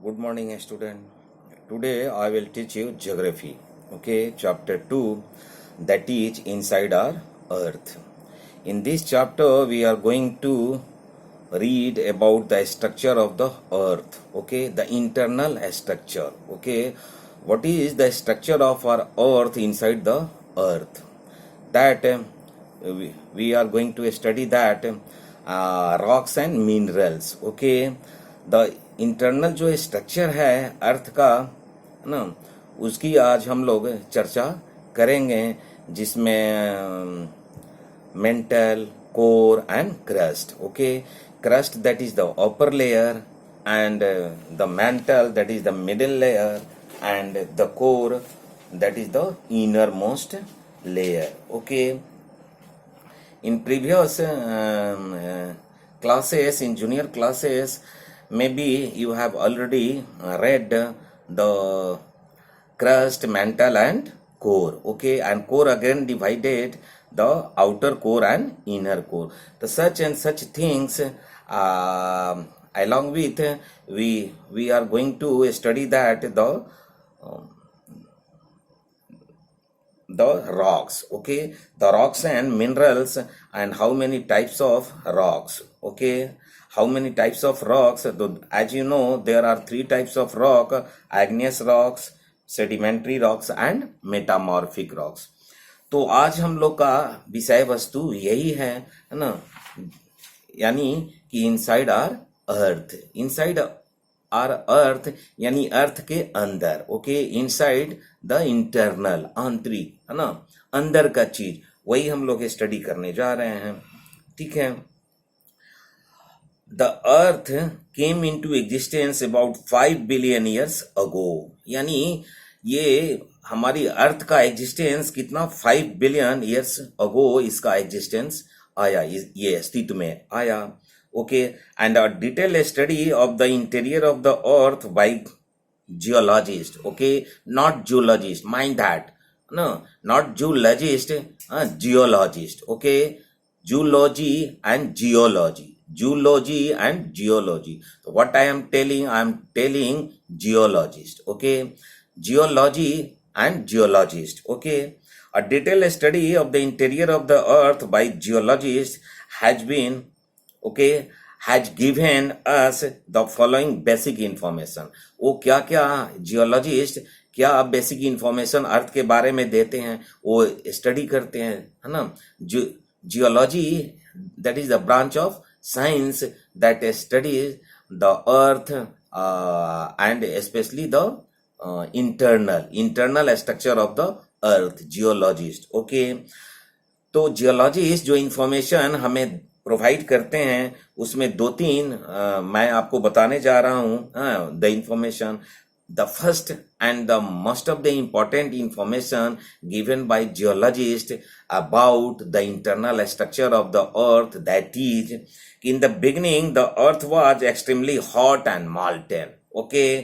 Good morning, student. Today I will teach you geography. Okay, chapter 2, that is inside our earth. In this chapter, we are going to read about the structure of the earth. Okay, the internal structure. Okay, what is the structure of our earth inside the earth? That we are going to study that rocks and minerals. Okay, the internal जो structure है अर्थ का ना, उसकी आज हम लोग चर्चा करेंगे, जिसमें mental, core and crust. Okay, crust that is the upper layer and the mental that is the middle layer and the core that is the innermost layer. Okay, in previous classes, in junior classes, maybe you have already read the crust, mantle and core. Okay, and core again divided the outer core and inner core. The such and such things along with we are going to study that the rocks. Okay, the rocks and minerals and how many types of rocks. Okay, how many types of rocks? As you know, there are three types of rock: igneous rocks, sedimentary rocks and metamorphic rocks. तो आज हम लोग का विषय वस्तु यही है ना, यानी कि inside our earth. Inside our earth यानी अर्थ के अंदर. ओके, इनसाइड द इंटरनल, आंतरिक है ना, अंदर का चीज, वही हम लोग स्टडी करने जा रहे हैं. ठीक है. The earth came into existence about 5 billion years ago. यानी ये हमारी अर्थ का एग्जिस्टेंस कितना, 5 बिलियन ईयर्स अगो इसका एग्जिस्टेंस आया, ये अस्तित्व में आया. Okay, and a detailed study of the interior of the earth by geologist. Okay, not geologist, mind that. No, not geologist, geologist. Okay, geology and geology. Geology and geology. So what I am telling geologist. Okay, geology and geologist. Okay, a detailed study of the interior of the earth by geologist has been, okay, has given us the following basic information. वो क्या क्या geologist क्या basic information अर्थ के बारे में देते हैं, वो स्टडी करते हैं, है ना. Geology that is the branch of science that studies the earth and specially the internal structure of the earth. Geologist. Okay, तो जियोलॉजिस्ट जो इंफॉर्मेशन हमें प्रोवाइड करते हैं, उसमें दो तीन मैं आपको बताने जा रहा हूं. The information, the first and the most of the important information given by geologist about the internal structure of the earth, that is in the beginning the earth was extremely hot and molten. Okay,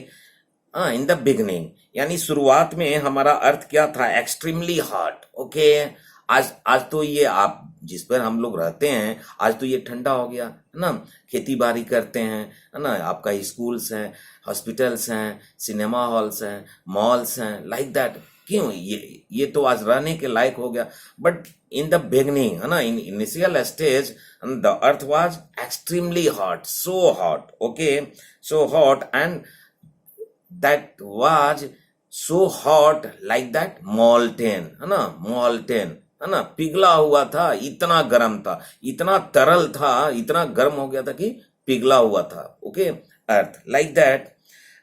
in the beginning यानी शुरुआत में हमारा अर्थ क्या था, extremely hot. Okay, आज तो ये आप जिस पर हम लोग रहते हैं, आज तो ये ठंडा हो गया है ना. खेती बाड़ी करते हैं, है ना. आपका स्कूल्स हैं, हॉस्पिटल्स हैं, सिनेमा हॉल्स हैं, मॉल्स हैं, लाइक दैट. क्यों, ये तो आज रहने के लायक हो गया. बट इन द बिगनिंग, है ना, in initial stage the earth was extremely hot, so hot. Okay, so hot and that was so hot like that molten, है ना. मॉल्टेन है ना, पिघला हुआ था, इतना गर्म था, इतना तरल था, इतना गर्म हो गया था कि पिघला हुआ था. Okay, earth like that.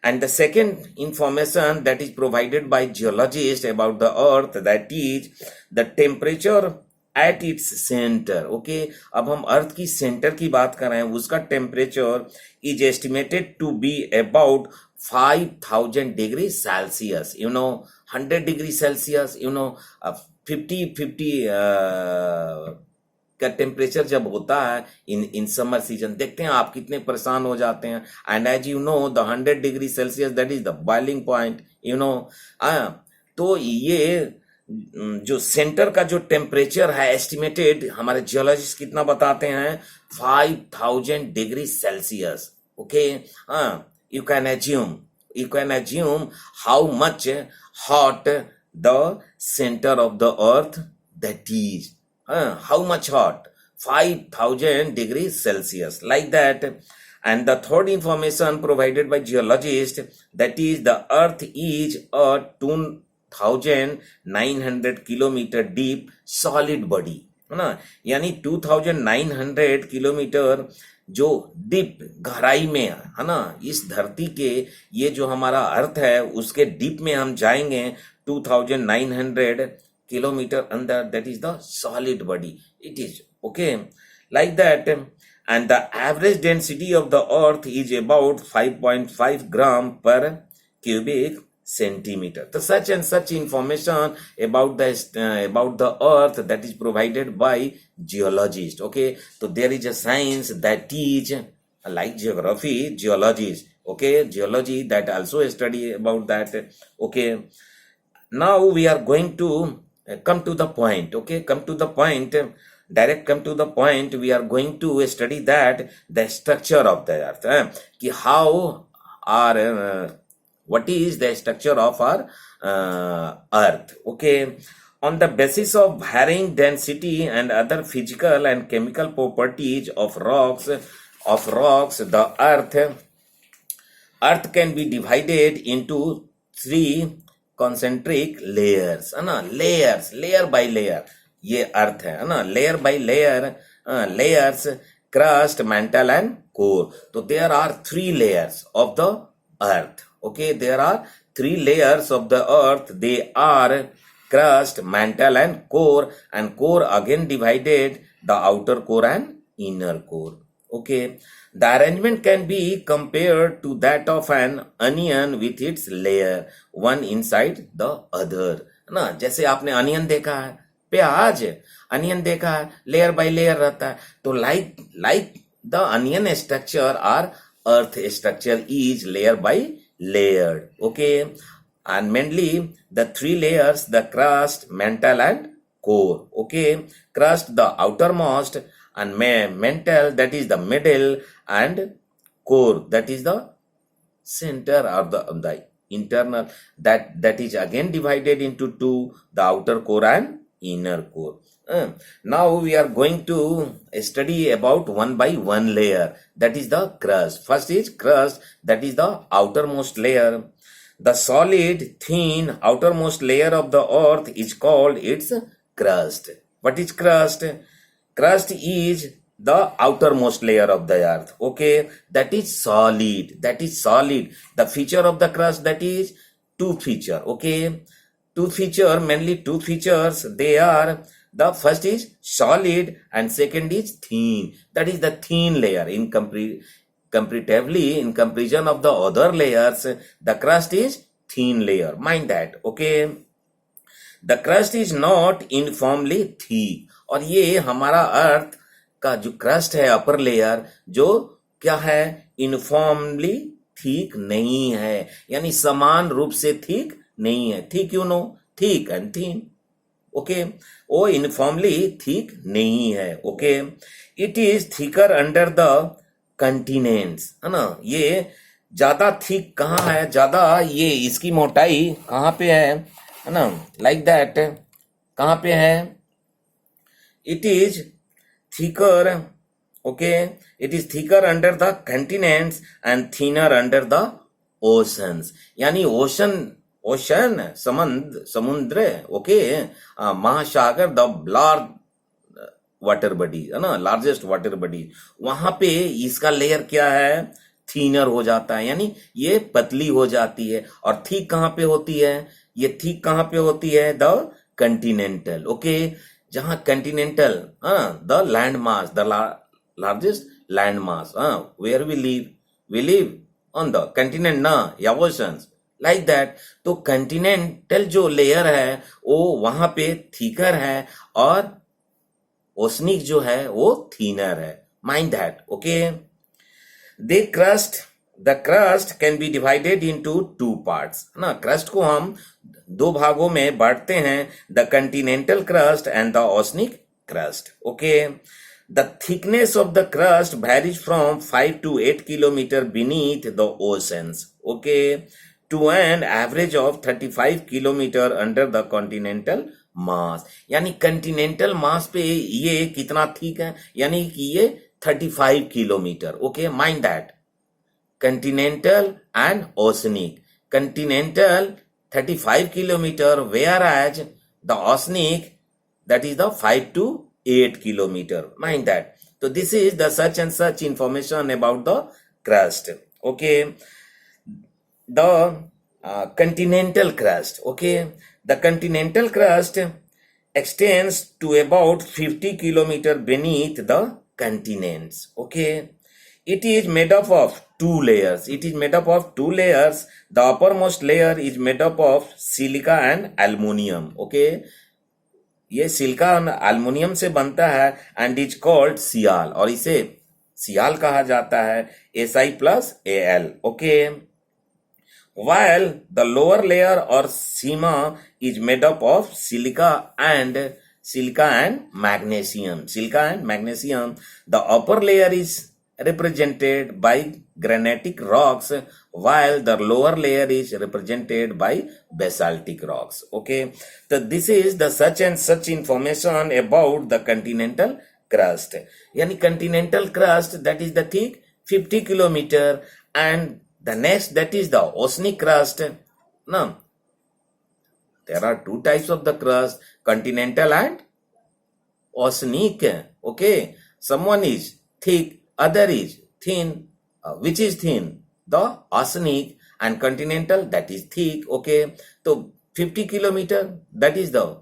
And the second information that is provided by geologist about the earth, that is the temperature at its centre. Okay, अब हम अर्थ की सेंटर की बात कर रहे हैं, उसका temperature is estimated to be about 5000 degree Celsius. You know, 100 degree Celsius, you know, 50 का टेम्परेचर जब होता है इन समर सीजन, देखते हैं आप कितने परेशान हो जाते हैं. And as you know the 100 degree Celsius that is the boiling point, you know. तो ये जो सेंटर का जो टेम्परेचर है एस्टिमेटेड, हमारे जियोलॉजिस्ट कितना बताते हैं, 5000 degree Celsius. Okay, you can assume you can assume how much hot the center of the earth that is. How much hot? 5000 degrees Celsius, like that. And the third information provided by geologists, that is the earth is a 2900 kilometer deep solid body, है ना, यानी 2900 kilometre जो deep गहराई में है ना, इस धरती के ये जो हमारा अर्थ है उसके डीप में हम जाएंगे 2900 kilometer under, that is the solid body. It is okay, like that. And the average density of the earth is about 5.5 gram per cubic centimeter. So such and such information about the earth that is provided by geologists. Okay, so there is a science that is like geography, geologists. Okay, geology that also study about that. Okay, now we are going to come to the point. Okay, come to the point. Direct come to the point. We are going to study that the structure of the earth. कि how our what is the structure of our earth. Okay, on the basis of varying density and other physical and chemical properties of rocks, the earth can be divided into 3 concentric layers, है ना, layers, layer by layer, ये अर्थ है ना, layer by layer, layers, crust, mantle and core. So there are 3 layers of the earth. Okay, there are 3 layers of the earth. They are crust, mantle and core again divided the outer core and inner core. Okay, the arrangement can be compared to that of an onion with its layer, one inside the other. ना, जैसे आपने onion देखा है, प्याज onion देखा है, layer by layer रहता है, तो like the onion structure or earth structure is layer by layered. Okay, and mainly the 3 layers, the crust, mantle and core. Okay, crust the outermost, and mantle that is the middle, and core that is the center or the internal, that is again divided into 2, the outer core and inner core. Now we are going to study about one by one layer, that is the crust. First is crust, that is the outermost layer. The solid thin outermost layer of the earth is called its crust. What is crust? Crust is the outermost layer of the earth. Okay, that is solid. The feature of the crust, that is 2 feature. Okay, 2 feature, mainly 2 features. They are, the first is solid and second is thin. That is the thin layer. Comparatively, in comparison of the other layers, the crust is thin layer. Mind that. Okay, the crust is not uniformly thick. और ये हमारा अर्थ का जो crust है, upper layer, जो क्या है, uniformly ठीक नहीं है, यानी समान रूप से ठीक नहीं है. ठीक, you know, thick and thin. Okay, वो यूनिफॉर्मली ठीक नहीं है. Okay, it is thicker under the continents, है ना. ये ज्यादा थिक कहाँ है, ज्यादा ये इसकी मोटाई कहाँ पे है ना, लाइक दैट. कहाँ पे है? It is thicker. Okay, it is thicker under the continents and thinner under the oceans. यानी ocean समुद्र. Okay, महासागर, the large water body, है ना, largest water body. वहां पे इसका लेयर क्या है, थिनर हो जाता है, यानी ये पतली हो जाती है. और थिक कहाँ पे होती है, ये थिक कहाँ पे होती है, द कंटिनेंटल. ओके, जहां continental, the land mass, the largest land mass, where we live on the continent ना, या ओशंस, लाइक दैट. तो कंटिनेंटल जो लेयर है वो वहां पे थिकर है और ओशनिक जो है वो थिनर है. Mind that. Okay, the crust can be divided into 2 parts. ना, crust को हम 2 भागों में बांटते हैं, the continental crust and the oceanic crust. Okay, the thickness of the crust varies from 5 to 8 kilometer beneath the oceans. okay, to an average of 35 kilometer under the continental मास. यानी Continental मास पे ये कितना थिक है, यानी कि ये 35 kilometre. Okay, mind that. Continental and oceanic. Continental 35 kilometer, whereas the oceanic, that is the 5 to 8 kilometer. Mind that. So this is the such and such information about the crust. Okay, the continental crust. Okay, the continental crust extends to about 50 kilometer beneath the continents. Okay, it is made up of two layers. It is made up of two layers. The uppermost layer is made up of silica and aluminium. Okay, ये silica और aluminium से बनता है and is called सियाल, और इसे सियाल कहा जाता है, Si+Al. Okay, while the lower layer or Seema is made up of silica and magnesium. Silica and magnesium. The upper layer is represented by granitic rocks, while the lower layer is represented by basaltic rocks. Okay, so this is the such and such information about the continental crust. Yani continental crust, that is the thick 50 kilometer, and the next, that is the oceanic crust. Now there are two types of the crust, continental and oceanic. Okay, someone is thick, other is thin. Which is thin? The oceanic, and continental, that is thick. Okay, so 50 kilometer, that is the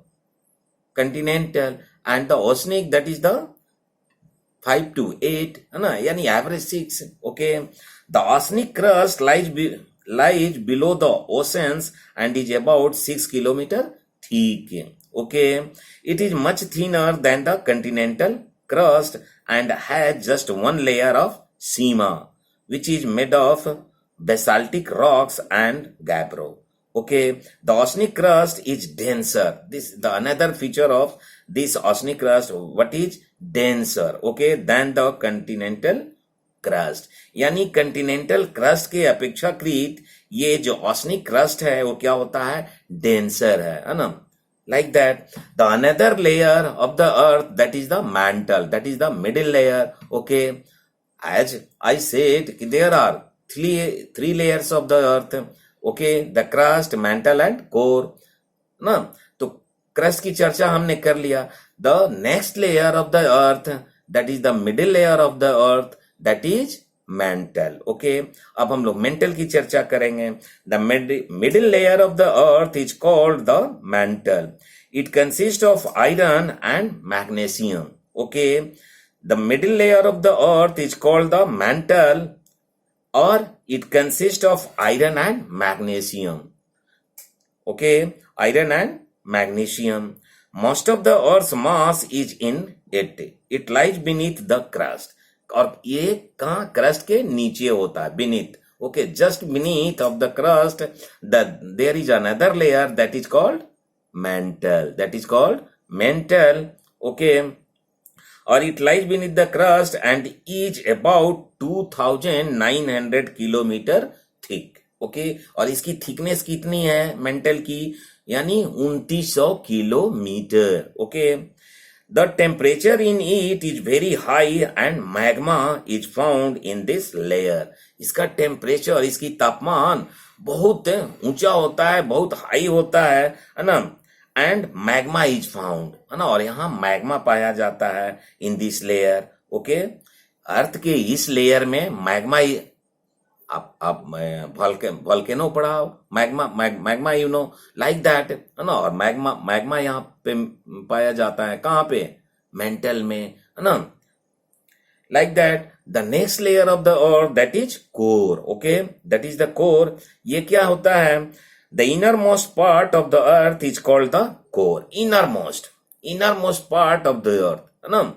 continental, and the oceanic, that is the 5 to 8, ना, यानी average 6. Okay, the oceanic crust lies below the oceans and is about 6 kilometer thick. Okay, it is much thinner than the continental crust and has just one layer of seema, which is made of basaltic rocks and gabbro. Okay, the oceanic crust is denser. This the another feature of this oceanic crust. What is denser? Okay, than the continental crust. यानी continental crust के अपेक्षाकृत ये जो oceanic crust है वो क्या होता है? denser है ना? Like that, the another layer of the earth, that is the mantle, that is the middle layer. Okay, as I said, there are three layers of the earth. Okay, the crust, mantle and core. ना, तो crust की चर्चा हमने कर लिया. The next layer of the earth, that is the middle layer of the earth, that is mantle. Okay, अब हम लोग mantle की चर्चा करेंगे. The middle layer of the earth is called the mantle. It consists of iron and magnesium. Okay, the middle layer of the earth is called the mantle, or it consists of iron and magnesium. Okay, iron and magnesium. Most of the earth's mass is in it. It lies beneath the crust. और ये कहाँ? crust के नीचे होता है, beneath. Okay, just beneath of the crust, there is another layer that is called mantle. That is called mantle. Okay, or it lies beneath the crust and is about 2900 kilometer thick. Okay, और इसकी thickness कितनी है mantle की? यानी 2900 kilometre. Okay, the temperature in it is very high and magma is found in this layer. इसका temperature, इसकी तापमान बहुत ऊंचा होता है, बहुत हाई होता है ना, and magma is found, है ना, और यहाँ magma पाया जाता है in this layer. Okay, अर्थ के इस लेयर में magma, आप वोल्केनो पढ़ाओ, magma you know, like that, है ना, और मैग्मा यहाँ पे पाया जाता है, कहाँ पे? मेंटल में, है ना, like that. The next layer of the earth, that is core. Okay, that is the core. ये क्या होता है? The inner most part of the earth is called the core. Inner most part of the अर्थ, है ना,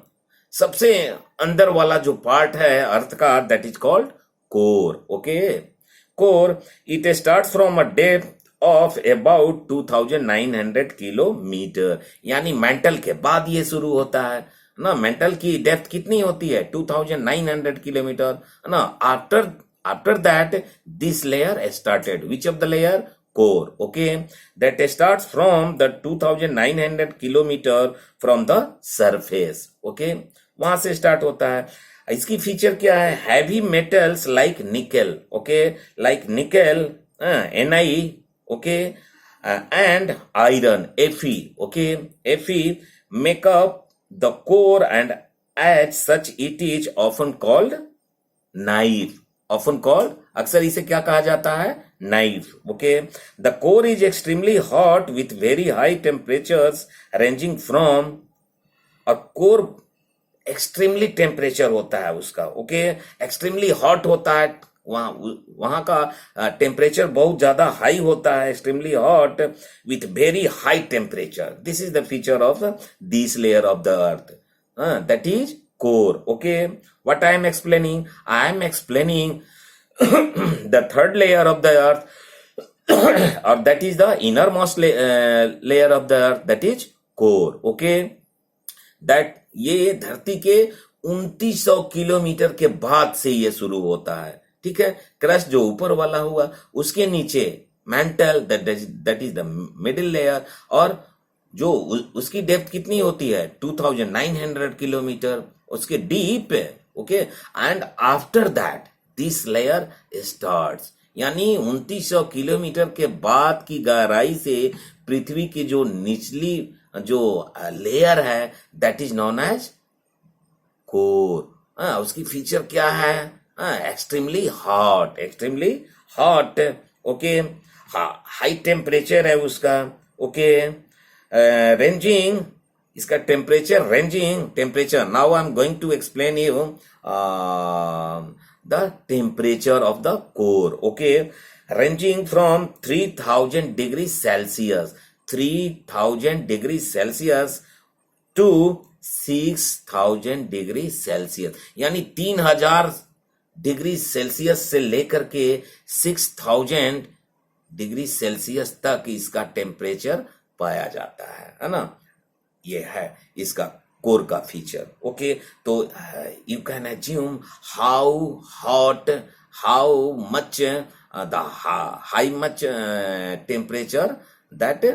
सबसे अंदर वाला जो पार्ट है अर्थ का, that is called core. Okay, core, it starts from a depth of about 2900 kilometer. यानी mental के बाद ये शुरू होता है ना. मेंटल की डेप्थ कितनी होती है? 2900 किलोमीटर, है ना. After After that, this layer started. Which of the layer? Core. Okay, that starts from the 2900 kilometer from the surface. Okay, वहां से start होता है. इसकी फीचर क्या है? हैवी मेटल्स लाइक निकल. ओके, लाइक निकल, Ni. Okay, and iron, Fe. Okay, Fe make up the core, and as such it is often called knife. Often called, अक्सर इसे क्या कहा जाता है? Knife. Okay, the core is extremely hot with very high temperatures ranging from, और core extremely temperature होता है उसका. ओके, एक्सट्रीमली हॉट होता है, वहां का टेम्परेचर बहुत ज्यादा हाई होता है, extremely hot with very high temperature. This is the feature of this layer of the earth, that is core. Okay, what I am explaining? I am explaining the third layer of the earth, or that is the innermost layer of the earth, that is core. Okay, that ये धरती के 2900 kilometre के बाद से ये शुरू होता है. ठीक है, क्रस्ट जो ऊपर वाला हुआ, उसके नीचे mantle, that is the middle layer, और जो उसकी डेप्थ कितनी होती है? 2900 किलोमीटर, उसके डीप है. Okay, and after that this layer starts, यानी 2900 किलोमीटर के बाद की गहराई से पृथ्वी की जो निचली जो लेयर है, that is known as core. उसकी फीचर क्या है? Extremely hot, extremely hot. Okay, high temperature है उसका. ओके, रेंजिंग, इसका temperature, ranging temperature. Now I am going to explain you the temperature of the core. Okay, ranging from 3000 degrees Celsius, 3000 degrees Celsius to 6000 degrees Celsius, यानी 3000 degree Celsius से लेकर के 6000 degree Celsius तक इसका temperature पाया जाता है ना. ये है इसका कोर का फीचर. ओके, तो you can assume how hot, how much the high much temperature that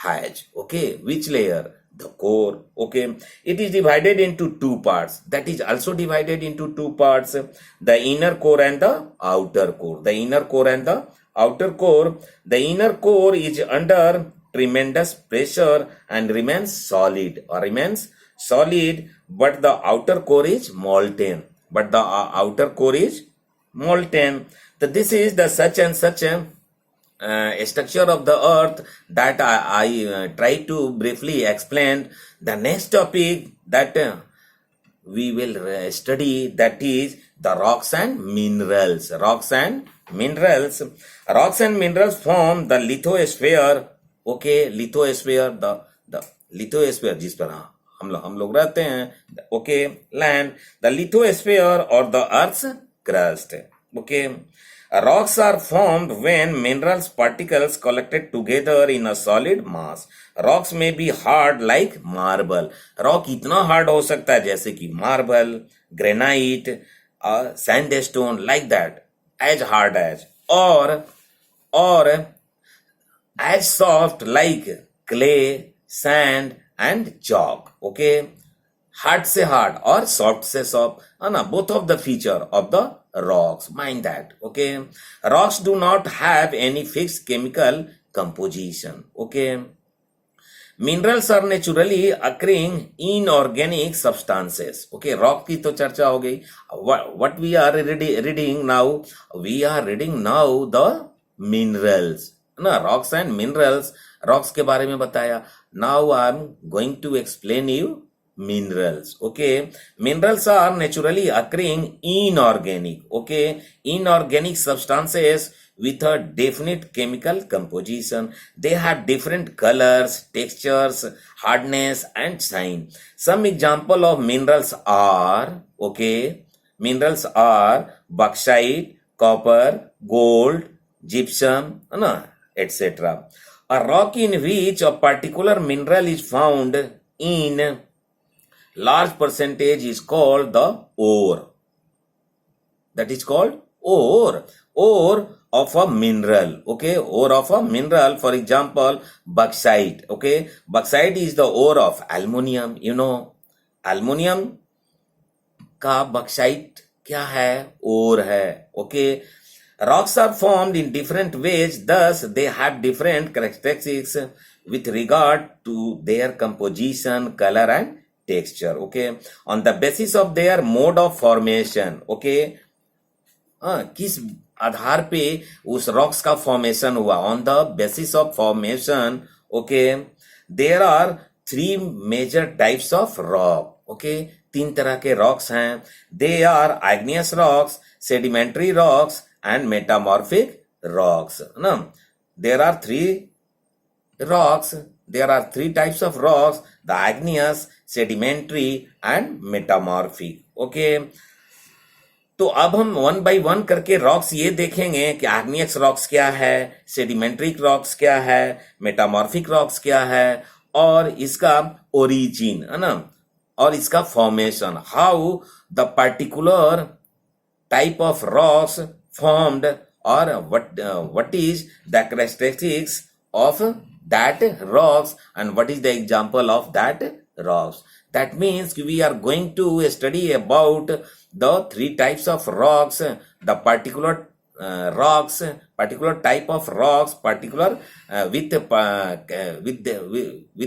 has. Okay, which layer? The core. Okay, it is divided into two parts. That is also divided into two parts: the inner core and the outer core. The inner core and the outer core. The inner core is under tremendous pressure and remains solid, or remains solid, but the outer core is molten. But the outer core is molten. So this is the such and such structure of the earth that I try to briefly explain. The next topic that we will study, that is the rocks and minerals. Rocks and minerals. Rocks and minerals form the lithosphere. Okay, lithosphere, the lithosphere जिस पर हम लोग रहते हैं. Okay, land, the lithosphere or the earth's crust. Okay, rocks are formed when minerals particles collected together in a solid mass. Rocks may be hard like marble. Rock इतना hard हो सकता है जैसे कि marble, granite, sandstone, like that, as hard as, or as soft like clay, sand and chalk. Okay, hard से hard और soft से soft, है ना, both of the feature of the rocks. Mind that. Okay, rocks do not have any fixed chemical composition. Okay, minerals are naturally occurring inorganic substances. Okay, rock की तो चर्चा हो गई. What we are reading now? We are reading now the minerals. ना, rocks and minerals. Rocks के बारे में बताया. Now I am going to explain you minerals. Okay, minerals are naturally occurring inorganic. Okay, inorganic substances with a definite chemical composition. They have different colors, textures, hardness and shine. Some example of minerals are, okay, minerals are bauxite, copper, gold, gypsum, etc. A rock in which a particular mineral is found in large percentage is called the ore. That is called ore of a mineral. Okay, ore of a mineral, for example bauxite. Okay, bauxite is the ore of aluminium. You know, aluminium का bauxite क्या है? ओर है. Okay, rocks are formed in different ways, thus they have different characteristics with regard to their composition, color and texture. Okay, on the basis of their mode of formation. Okay, किस आधार पे उस rocks का formation हुआ? On the basis of formation. Okay, there are 3 major types of rock. Okay, 3 तरह के rocks हैं. They are igneous rocks, sedimentary rocks and metamorphic rocks. ना, there are 3 rocks. There are 3 types of rocks: the igneous, sedimentary and metamorphic. Okay, तो अब हम 1 by 1 करके rocks ये देखेंगे कि igneous रॉक्स क्या है, सेडिमेंट्री रॉक्स क्या है, मेटामॉर्फिक रॉक्स क्या है, और इसका ओरिजिन, है ना, और इसका formation. How the particular type of rocks formed, or what is the characteristics of that rocks, and what is the example of that rocks. That means we are going to study about the 3 types of rocks, the particular rocks, particular type of rocks, particular with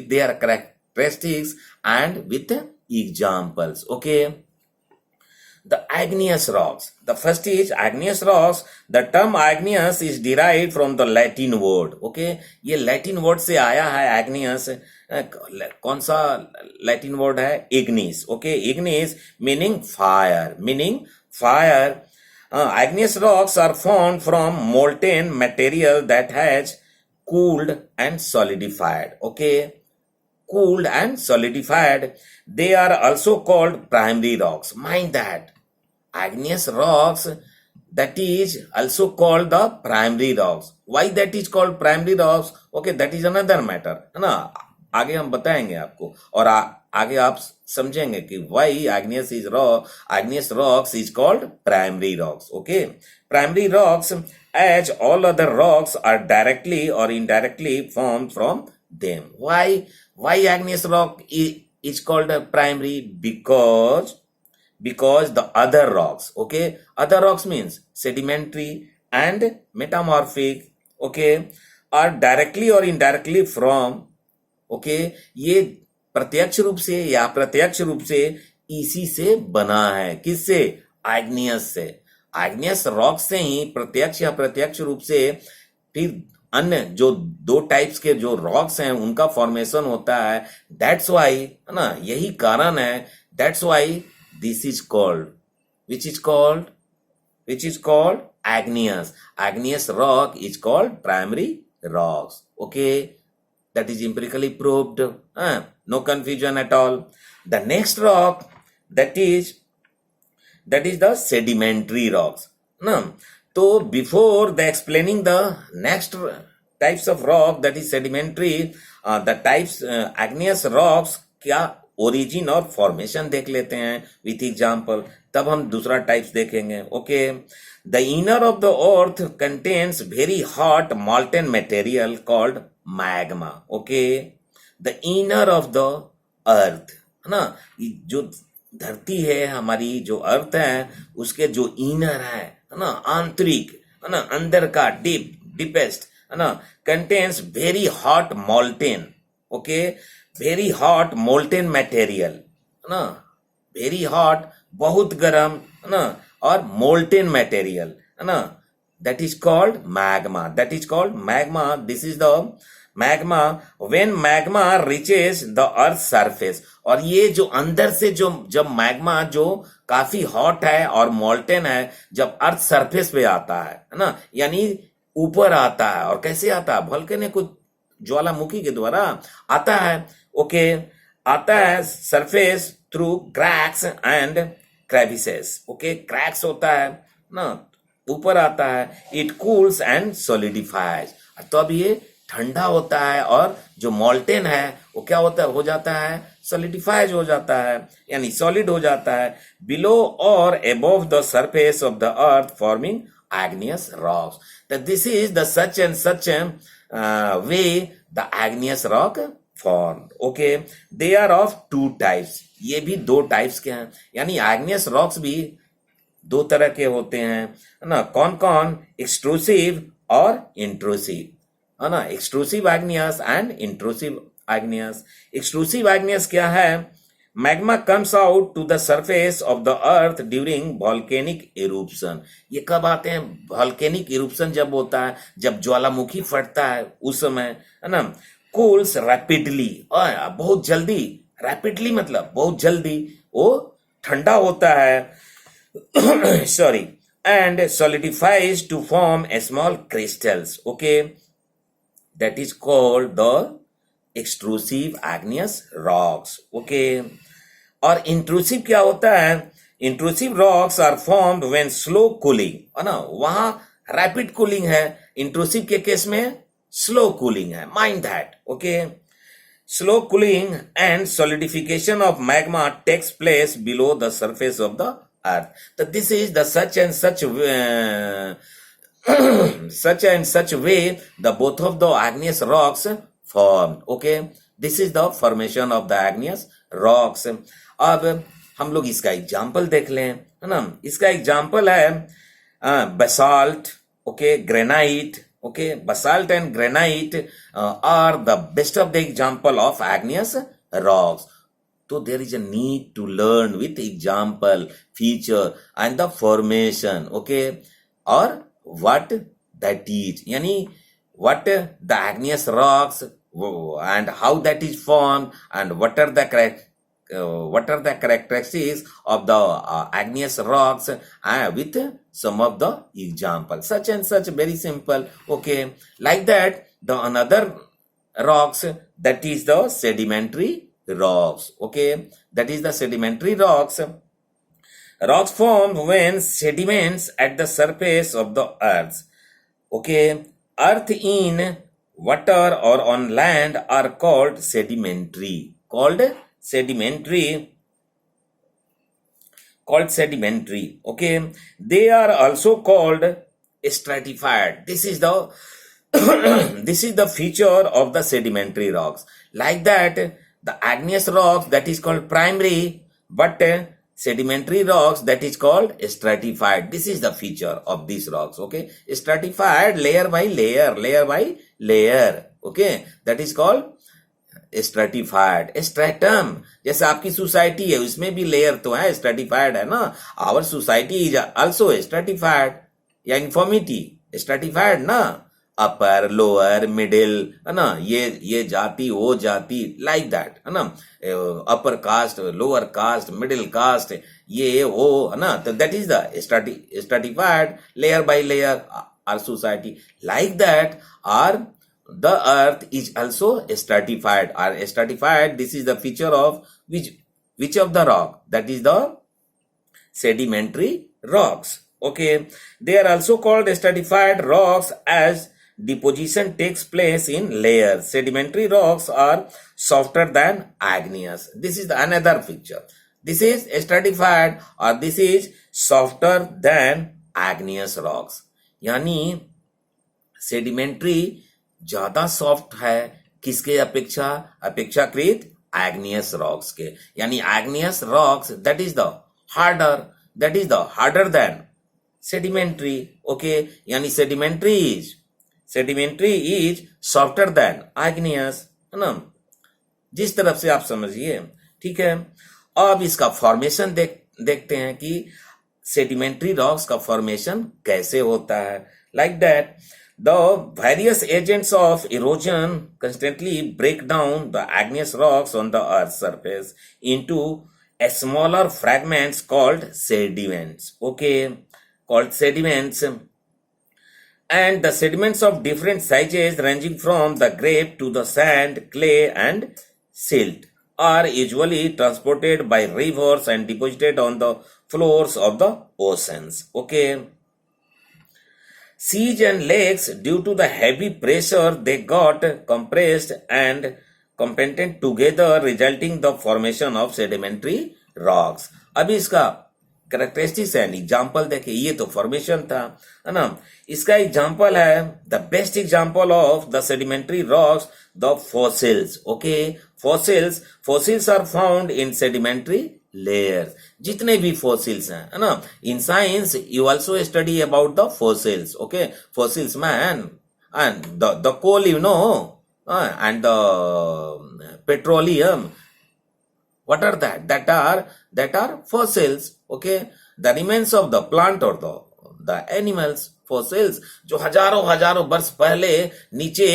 their characteristics and with examples. Okay, the igneous rocks. The first is igneous rocks. The term igneous is derived from the Latin word. Okay, ये Latin word से आया है igneous. कौन सा Latin word है? Ignis. Okay, ignis meaning fire. Meaning fire. Igneous rocks are formed from molten material that has cooled and solidified. Okay, cooled and solidified. They are also called primary rocks. Mind that. Igneous rocks, that is also called the primary rocks. Why that is called primary rocks? Okay, that is another matter. है ना, आगे हम बताएंगे आपको, और आगे आप समझेंगे कि why igneous rocks is called primary rocks. Okay, primary rocks, as all other rocks, are directly or indirectly formed from them. Why igneous rock is called a primary? Because the other rocks, okay, other rocks means sedimentary and metamorphic, okay, are directly or indirectly from, okay, ये प्रत्यक्ष रूप से या अप्रत्यक्ष रूप से इसी से बना है. किससे? igneous से. igneous रॉक से ही प्रत्यक्ष या प्रत्यक्ष रूप से फिर अन्य जो 2 टाइप्स के जो रॉक्स हैं उनका फॉर्मेशन होता है. दैट्स वाई, है ना, यही कारण है. That's why this is called, which is called igneous. Igneous rock is called primary rocks. Okay, that is empirically proved. No confusion at all. The next rock, that is the sedimentary rocks. No, so before the explaining the next types of rock, that is sedimentary, the types igneous rocks क्या origin और formation देख लेते हैं with example, तब हम दूसरा types देखेंगे. Okay, the inner of the earth contains very hot molten material called magma. Okay, the inner of the अर्थ, है ना, जो धरती है हमारी, जो अर्थ है, उसके जो इनर है ना, आंतरिक, है ना, अंदर का डीपेस्ट, है ना, contains very hot molten. Okay, very hot molten material, है ना, वेरी हॉट बहुत गर्म, है ना, और मोल्टेन मटेरियल, है ना, that is called magma. That is called magma. This is the magma. When magma reaches the earth surface, और ये जो अंदर से जो जब मैग्मा जो काफी हॉट है और मोल्टेन है, जब अर्थ सरफेस पे आता है ना, यानी ऊपर आता है. और कैसे आता है? वोल्केनिक ज्वालामुखी के द्वारा आता है. ओके, आता है surface through cracks and crevices. Okay, cracks होता है ना, ऊपर आता है. It cools and solidifies. तो अब ये ठंडा होता है और जो मोल्टेन है वो क्या होता है, हो जाता है solidifies हो जाता है, यानी solid हो जाता है, below or above the surface of the earth forming igneous rocks. That this is the such and such way the igneous rock formed. Okay, they are of two types. ये भी दो टाइप्स के हैं, यानी igneous rocks भी दो तरह के होते हैं, है ना. कौन कौन? एक्सट्रूसिव और इंट्रूसिव, है ना. Extrusive igneous and intrusive igneous. Extrusive igneous क्या है? Magma comes out to the surface of the earth during volcanic eruption. ये कब आते हैं? वॉल्केनिक इरूप्शन जब होता है, जब ज्वालामुखी फटता है उस समय, है ना. कूल्स रैपिडली, बहुत जल्दी, रैपिडली मतलब बहुत जल्दी वो ठंडा होता है. Sorry, and solidifies to form a small crystals. Okay, that is called the extrusive igneous rocks. Okay, और intrusive क्या होता है? Intrusive rocks are formed when slow cooling, है ना. वहां rapid cooling है, intrusive के केस में slow cooling है. Mind that. Okay, slow cooling and solidification of magma takes place below the surface of the earth. So this is the such and such such and such way the both of the igneous rocks formed. Okay, this is the formation of the igneous rocks. अब हम लोग इसका example देख लें, है ना. इसका example है basalt, okay, granite. Okay, basalt and granite are the best of the example of igneous rocks. So there is a need to learn with example, feature and the formation. Okay, or what that is, yani what the igneous rocks and how that is formed, and what are the characteristics of the igneous rocks with some of the examples. Such and such, very simple. Okay, like that the another rocks, that is the sedimentary rocks. Okay, that is the sedimentary rocks. Rocks formed when sediments at the surface of the earth. Okay, earth in water or on land are called sedimentary. Called sedimentary. Okay, they are also called stratified. This is the this is the feature of the sedimentary rocks. Like that, the igneous rocks, that is called primary, but sedimentary rocks, that is called stratified. This is the feature of these rocks. Okay, stratified, layer by layer, layer by layer. Okay, that is called stratified. Stratum जैसे आपकी society है, उसमें भी layer तो है, stratified है ना. Our society is also stratified, या इन्फॉर्मिटी स्ट्रेटिफाइड ना. अपर, लोअर, मिडिल, है ना. ये जाति, वो जाति, लाइक दैट, है ना. Upper caste, lower caste, middle caste, ये वो, है ना. तो that is the stratified, layer by layer our society. Like that our the earth is also stratified. Are stratified, this is the feature of which of the rock? That is the sedimentary rocks. Okay, they are also called stratified rocks as deposition takes place in layers. Sedimentary rocks are softer than igneous. This is another feature. This is stratified or this is softer than igneous rocks. यानी sedimentary ज्यादा soft है किसके अपेक्षाकृत igneous rocks के. यानी igneous rocks that is the harder than sedimentary. Okay, यानी sedimentary is softer than igneous, है ना. जिस तरफ से आप समझिए, ठीक है. अब इसका फॉर्मेशन देखते हैं कि सेडिमेंट्री रॉक्स का फॉर्मेशन कैसे होता है. Like that the various agents of erosion constantly break down the igneous rocks on the earth's surface into a smaller fragments called sediments. Okay, called sediments. And the sediments of different sizes ranging from the grape to the sand, clay and silt are usually transported by rivers and deposited on the floors of the oceans. Okay. Seas and lakes, due to the heavy pressure, they got compressed and compacted together resulting the formation of sedimentary rocks. अभी इसका characteristics and example देखिए, ये तो formation था, है ना. इसका example है, the best example of the sedimentary rocks, the fossils. Okay, fossils are found in sedimentary layers. जितने भी फॉसिल्स हैं, है ना. In science you also study about the fossils. Okay, fossils man, and the coal, you know, and the petroleum, what are that? That are fossils. Okay, the remains of the plant or the animals, fossils, जो हजारों वर्ष पहले नीचे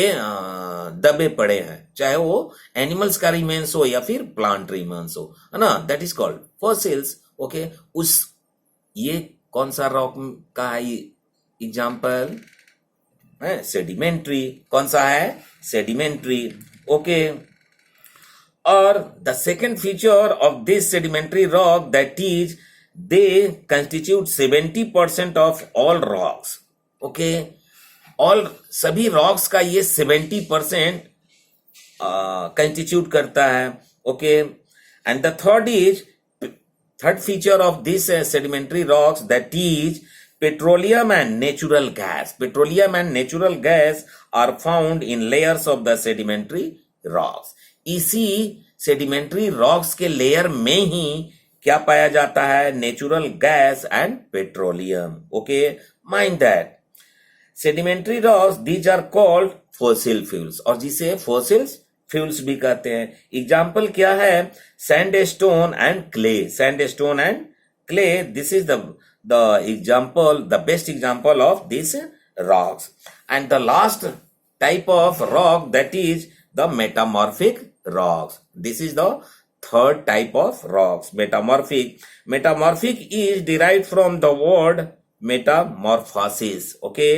दबे पड़े हैं, चाहे वो एनिमल्स का रिमेन्स हो या फिर प्लांट रिमेन्स हो, है ना, that is called fossils. Okay, उस ये कौन सा रॉक का है एग्जाम्पल? सेडिमेंट्री. कौन सा है? सेडिमेंट्री. ओके, और the second feature of this sedimentary rock that is they constitute 70% of all rocks. Okay, all सभी रॉक्स का ये 70% कंस्टिट्यूट करता है. Okay, and the third feature of this sedimentary rocks that is petroleum and natural gas. Petroleum and natural gas are found in layers of the sedimentary rocks. इसी sedimentary rocks के layer में ही क्या पाया जाता है? Natural gas and petroleum. Okay, mind that sedimentary rocks, these are called fossil fuels, और जिसे fossils fuels भी कहते हैं. एग्जाम्पल क्या है? Sandstone and clay. Sandstone and clay, this is the example, the best example of these rocks. And the last type of rock, that is the metamorphic rocks. This is the third type of rocks, metamorphic is derived from the word metamorphosis. Okay,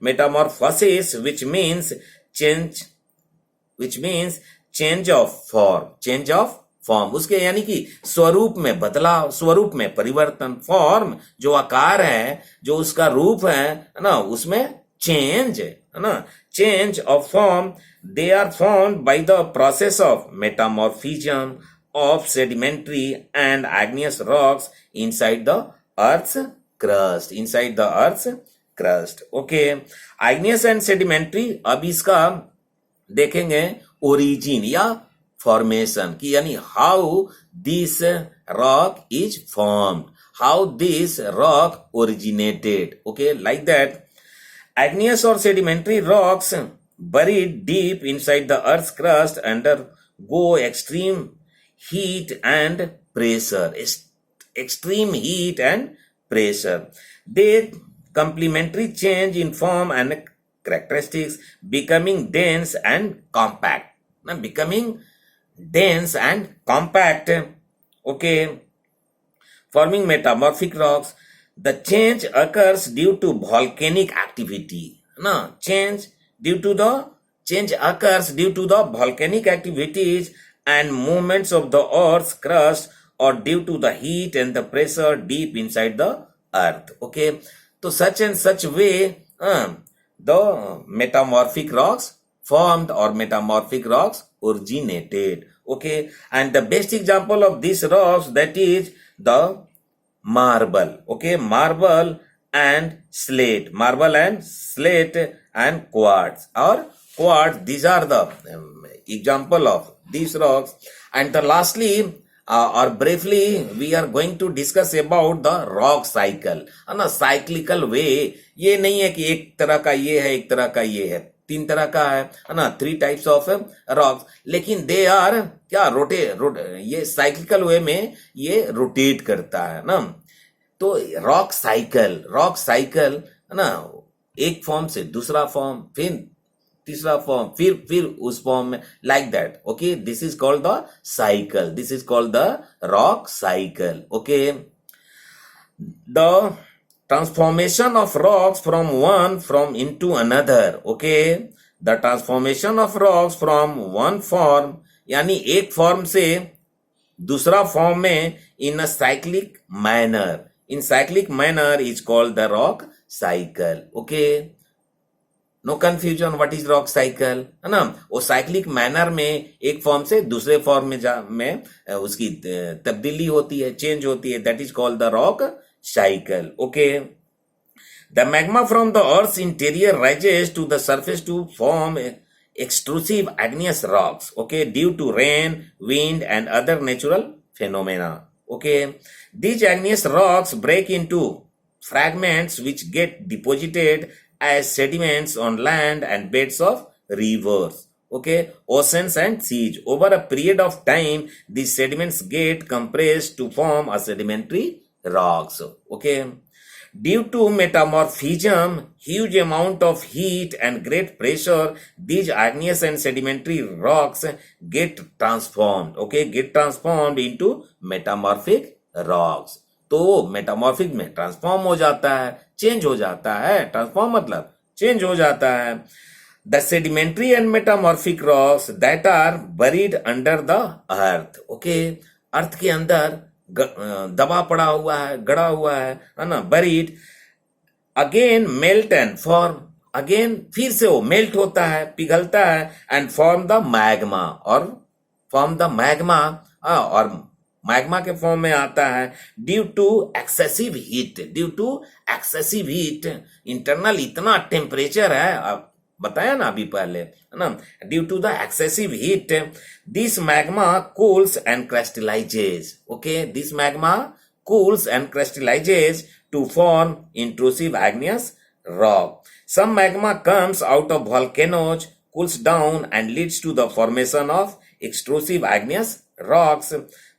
metamorphosis, which means change of form, उसके यानी कि स्वरूप में बदलाव, स्वरूप में परिवर्तन. Form जो आकार है, जो उसका रूप है ना, उसमें चेंज है ना, change of form. They are found by the process of metamorphism of sedimentary and igneous rocks inside the earth's crust. Okay, igneous and sedimentary. अब इसका देखेंगे ओरिजिन या फॉर्मेशन की, यानी how this rock is formed, how this rock originated. Okay, like that igneous or sedimentary rocks buried deep inside the earth's crust undergo extreme heat and pressure. They complementary change in form and characteristics, becoming dense and compact. Okay, forming metamorphic rocks. The change occurs due to volcanic activity. Change occurs due to the volcanic activities and movements of the earth's crust, or due to the heat and the pressure deep inside the earth. Okay, so such and such way the metamorphic rocks formed or metamorphic rocks originated. Okay, and the best example of these rocks, that is the marble. Okay, marble and slate and quartz, these are the example of these rocks. And the lastly or briefly we are going to discuss about the rock cycle. cyclical way. ये नहीं है कि एक तरह का ये है, एक तरह का ये है, तीन तरह का है ना, 3 टाइप्स ऑफ रॉक्स, लेकिन दे आर क्या ये साइक्लिकल वे में ये रोटेट करता है ना. तो रॉक साइकिल है ना, एक फॉर्म से दूसरा फॉर्म, फिर तीसरा फॉर्म, फिर उस फॉर्म में, like that. Okay, this is called the cycle, this is called the rock cycle. Okay, the transformation of rocks from into another. Okay, the transformation of rocks from one form, यानी एक form से दूसरा form में, in a cyclic manner is called the rock cycle. Okay, no confusion what is rock cycle, है ना। वो cyclic manner में एक फॉर्म से दूसरे फॉर्म में उसकी तब्दीली होती है, चेंज होती है, that is called the rock cycle. Okay, the magma from the earth's interior rises to the surface to form extrusive igneous rocks, okay, due to rain, wind and other natural phenomena. Okay, these igneous rocks break into fragments which get deposited as sediments on land and beds of rivers, okay, oceans and seas. Over a period of time, these sediments get compressed to form a sedimentary rocks. Okay, due to metamorphism, huge amount of heat and great pressure, these igneous and sedimentary rocks get transformed, okay, get transformed into metamorphic rocks. तो metamorphic में transform हो जाता है, change हो जाता है, transform मतलब change हो जाता है। The sedimentary and metamorphic rocks that are buried under the earth, okay, earth के अंदर दबा पड़ा हुआ है, गड़ा हुआ है ना, buried, again melt and form, again फिर से वो मेल्ट होता है, पिघलता है, एंड फॉर्म द मैग्मा, और फॉर्म द मैग्मा, और मैग्मा के फॉर्म में आता है due to excessive heat, due to excessive heat, internal इतना टेम्परेचर है, बताया ना अभी पहले, है ना, due to the excessive heat this magma cools and crystallizes, okay, this magma cools and crystallizes to form intrusive igneous rock. Some magma comes out of volcanoes, cools down and leads to the formation of extrusive igneous rocks.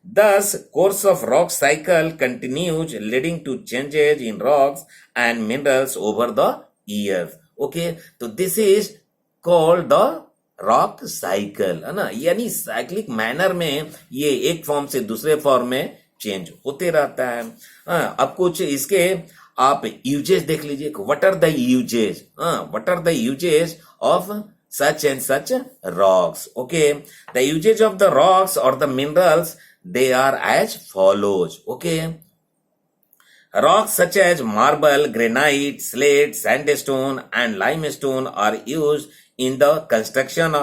Thus, course of rock cycle continues, leading to changes in rocks and minerals over the years. Okay, so this is called the rock cycle, है ना, यानी cyclic manner में ये एक form से दूसरे form में change होते रहता है। अब कुछ इसके आप यूजेस देख लीजिए, what are the uses, what are the uses of such and such rocks. Okay, the usage of the rocks or the minerals, they are as follows. Okay, rocks such as marble, granite, slate, sandstone and limestone are used in the construction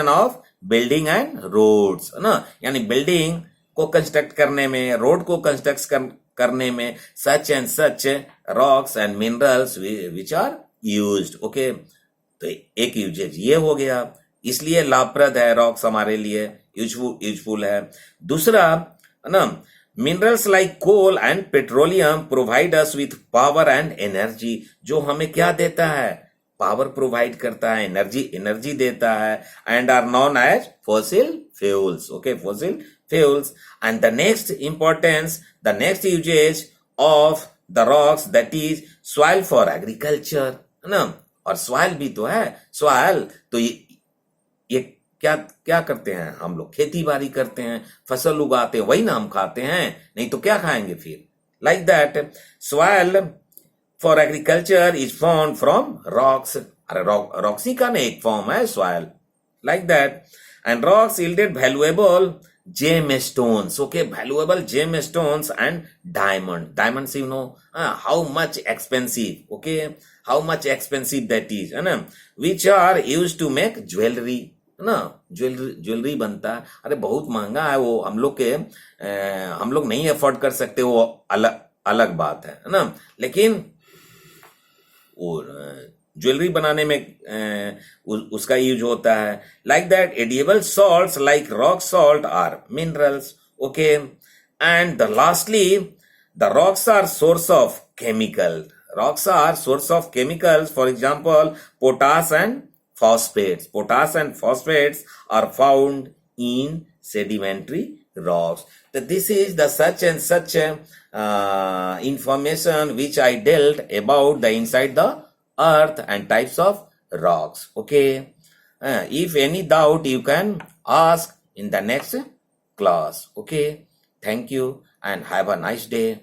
of building and roads, है ना, यानी building को construct करने में, road को construct करने में such and such rocks and minerals which are used. Okay, तो एक यूजेज ये हो गया, इसलिए लाभप्रद है, रॉक्स हमारे लिए यूजफुल है। दूसरा ना, minerals like coal and petroleum provide us with power and energy, जो हमें क्या देता है, पावर प्रोवाइड करता है, एनर्जी देता है, and are known as fossil fuels. Okay, fossil fuels. And the next importance, the next usage of the rocks, that is soil for agriculture, है ना, और soil भी तो है, soil तो ये क्या क्या करते हैं हम लोग, खेती बाड़ी करते हैं, फसल उगाते हैं, वही ना हम खाते हैं, नहीं तो क्या खाएंगे फिर। Like that, soil for agriculture is formed from rocks, अरे रॉक्सी का ना एक फॉर्म है soil, like that, and rocks yielded valuable gemstones, okay, valuable gemstones and diamonds, you know, how much expensive, okay, how much expensive that is, है ना, which are used to make jewelry, है ना, jewellery बनता है, अरे बहुत महंगा है वो, हम लोग नहीं अफोर्ड कर सकते, वो अलग बात है ना, लेकिन वो ज्वेलरी बनाने में उसका यूज होता है। Like that, edible salts like rock salt are minerals, okay, and the lastly the rocks are source of chemical, rocks are source of chemicals, for example potash and phosphates are found in sedimentary rocks. So this is the such and such information which I dealt about the inside the earth and types of rocks. Okay, if any doubt you can ask in the next class. Okay, thank you and have a nice day.